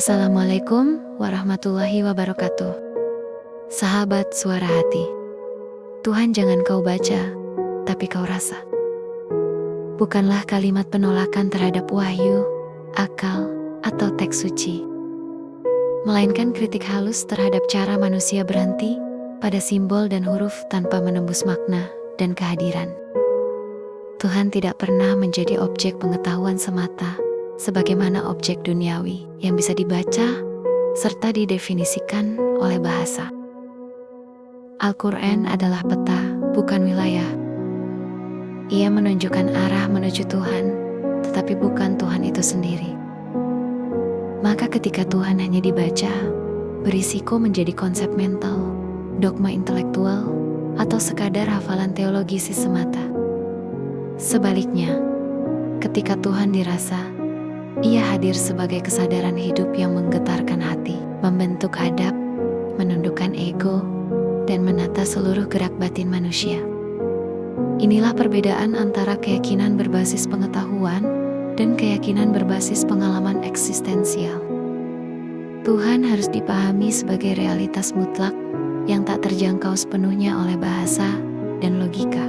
Assalamualaikum warahmatullahi wabarakatuh. Sahabat suara hati, Tuhan jangan kau baca, tapi kau rasa. Bukanlah kalimat penolakan terhadap wahyu, akal, atau teks suci, melainkan kritik halus terhadap cara manusia berhenti pada simbol dan huruf tanpa menembus makna dan kehadiran. Tuhan tidak pernah menjadi objek pengetahuan semata, sebagaimana objek duniawi yang bisa dibaca serta didefinisikan oleh bahasa. Al-Quran adalah peta, bukan wilayah. Ia menunjukkan arah menuju Tuhan, tetapi bukan Tuhan itu sendiri. Maka ketika Tuhan hanya dibaca, berisiko menjadi konsep mental, dogma intelektual, atau sekadar hafalan teologis semata. Sebaliknya, ketika Tuhan dirasa, Ia hadir sebagai kesadaran hidup yang menggetarkan hati, membentuk adab, menundukkan ego, dan menata seluruh gerak batin manusia. Inilah perbedaan antara keyakinan berbasis pengetahuan dan keyakinan berbasis pengalaman eksistensial. Tuhan harus dipahami sebagai realitas mutlak yang tak terjangkau sepenuhnya oleh bahasa dan logika.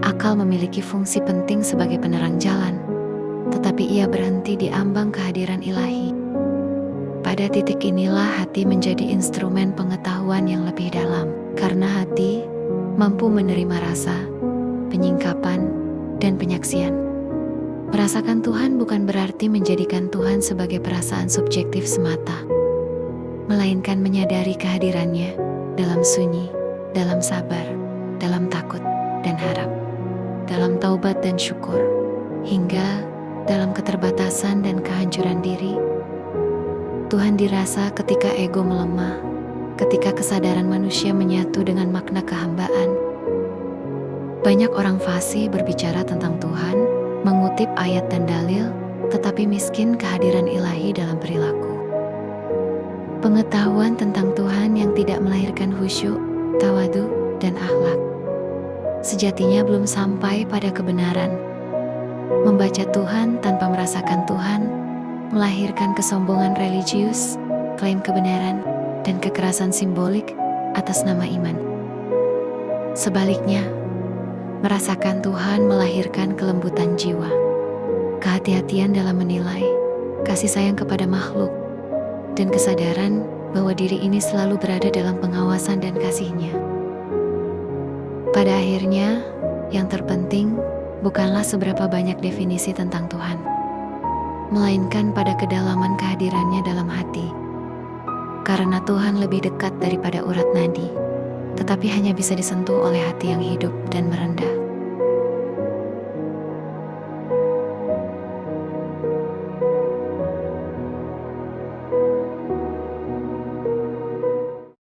Akal memiliki fungsi penting sebagai penerang jalan, tetapi ia berhenti di ambang kehadiran ilahi. Pada titik inilah hati menjadi instrumen pengetahuan yang lebih dalam, karena hati mampu menerima rasa, penyingkapan, dan penyaksian. Merasakan Tuhan bukan berarti menjadikan Tuhan sebagai perasaan subjektif semata, melainkan menyadari kehadirannya dalam sunyi, dalam sabar, dalam takut dan harap, dalam taubat dan syukur, hingga dalam keterbatasan dan kehancuran diri. Tuhan dirasa ketika ego melemah, ketika kesadaran manusia menyatu dengan makna kehambaan. Banyak orang fasih berbicara tentang Tuhan, mengutip ayat dan dalil, tetapi miskin kehadiran ilahi dalam perilaku. Pengetahuan tentang Tuhan yang tidak melahirkan khusyuk, tawadu, dan akhlak, sejatinya belum sampai pada kebenaran. Membaca Tuhan tanpa merasakan Tuhan melahirkan kesombongan religius, klaim kebenaran, dan kekerasan simbolik atas nama iman. Sebaliknya, merasakan Tuhan melahirkan kelembutan jiwa, kehati-hatian dalam menilai, kasih sayang kepada makhluk, dan kesadaran bahwa diri ini selalu berada dalam pengawasan dan kasih-Nya. Pada akhirnya, yang terpenting bukanlah seberapa banyak definisi tentang Tuhan, melainkan pada kedalaman kehadirannya dalam hati. Karena Tuhan lebih dekat daripada urat nadi, tetapi hanya bisa disentuh oleh hati yang hidup dan merendah.